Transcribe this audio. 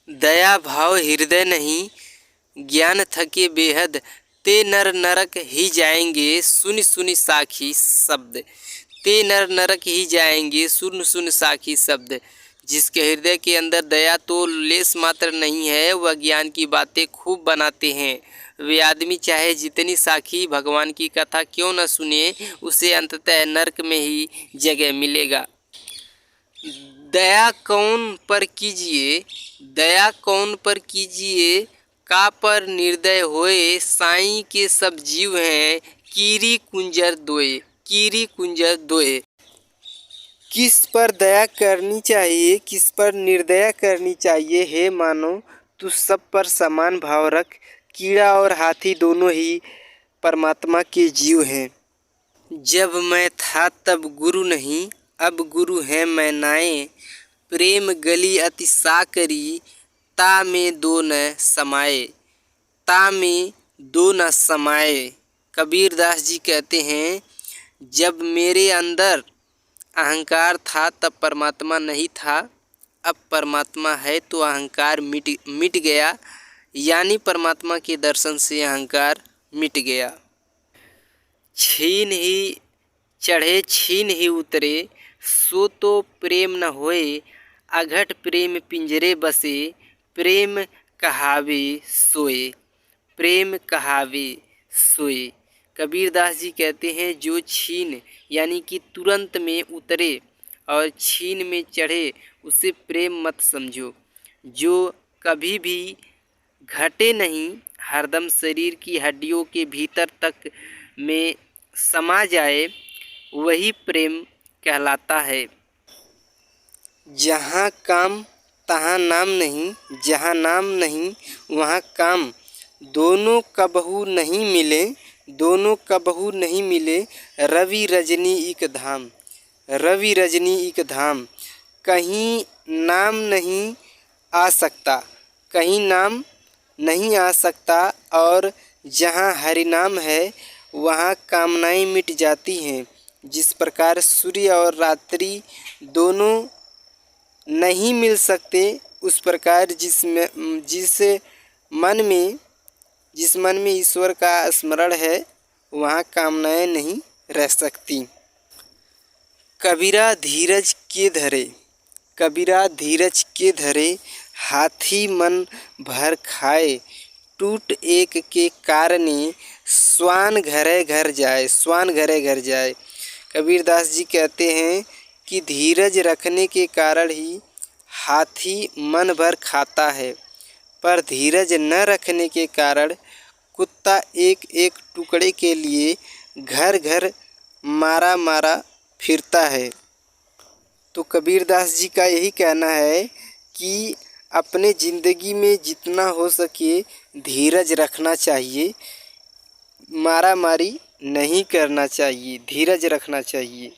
दया भाव हृदय नहीं, ज्ञान थके बेहद, ते नर नरक ही जाएंगे सुन सुन साखी शब्द। ते नर नरक ही जाएंगे सुन सुन साखी शब्द। जिसके हृदय के अंदर दया तो लेस मात्र नहीं है, वह ज्ञान की बातें खूब बनाते हैं। वे आदमी चाहे जितनी साखी भगवान की कथा क्यों न सुने, उसे अंततः नरक में ही जगह मिलेगा। दया कौन पर कीजिए, दया कौन पर कीजिए, का पर निर्दय होए, साईं के सब जीव हैं कीरी कुंजर दोए, कीरी कुंजर दोए। किस पर दया करनी चाहिए, किस पर निर्दया करनी चाहिए, हे मानो तू सब पर समान भाव रख। कीड़ा और हाथी दोनों ही परमात्मा के जीव हैं। जब मैं था तब गुरु नहीं, अब गुरु है मैं नाए। प्रेम गली अति साकरी, ता में दो न समाए, ता में दो न समाए। कबीर दास जी कहते हैं, जब मेरे अंदर अहंकार था तब परमात्मा नहीं था, अब परमात्मा है तो अहंकार मिट गया, यानी परमात्मा के दर्शन से अहंकार मिट गया। छीन ही चढ़े छीन ही उतरे, सो तो प्रेम न होए, अघट प्रेम पिंजरे बसे, प्रेम कहावे सोए, प्रेम कहावे सोए। कबीर दास जी कहते हैं, जो छीन यानी कि तुरंत में उतरे और छीन में चढ़े उसे प्रेम मत समझो। जो कभी भी घटे नहीं, हरदम शरीर की हड्डियों के भीतर तक में समा जाए, वही प्रेम कहलाता है। जहाँ काम तहाँ नाम नहीं, जहाँ नाम नहीं वहाँ काम, दोनों कबहू नहीं मिले, दोनों कबहू नहीं मिले। रवि रजनी एक धाम, रवि रजनी एक धाम। कहीं नाम नहीं आ सकता, कहीं नाम नहीं आ सकता, और जहाँ हरि नाम है वहाँ कामनाएं मिट जाती हैं। जिस प्रकार सूर्य और रात्रि दोनों नहीं मिल सकते, उस प्रकार जिस मन में ईश्वर का स्मरण है वहाँ कामनाएं नहीं रह सकती। कबीरा धीरज के धरे, कबीरा धीरज के धरे, हाथी मन भर खाए, टूट एक के कारणे, स्वान घरे घर जाए, स्वान घरे घर जाए। कबीर दास जी कहते हैं कि धीरज रखने के कारण ही हाथी मन भर खाता है, पर धीरज न रखने के कारण कुत्ता एक एक टुकड़े के लिए घर घर मारा मारा फिरता है। तो कबीर दास जी का यही कहना है कि अपने ज़िंदगी में जितना हो सके धीरज रखना चाहिए, मारा मारी नहीं करना चाहिए, धीरज रखना चाहिए।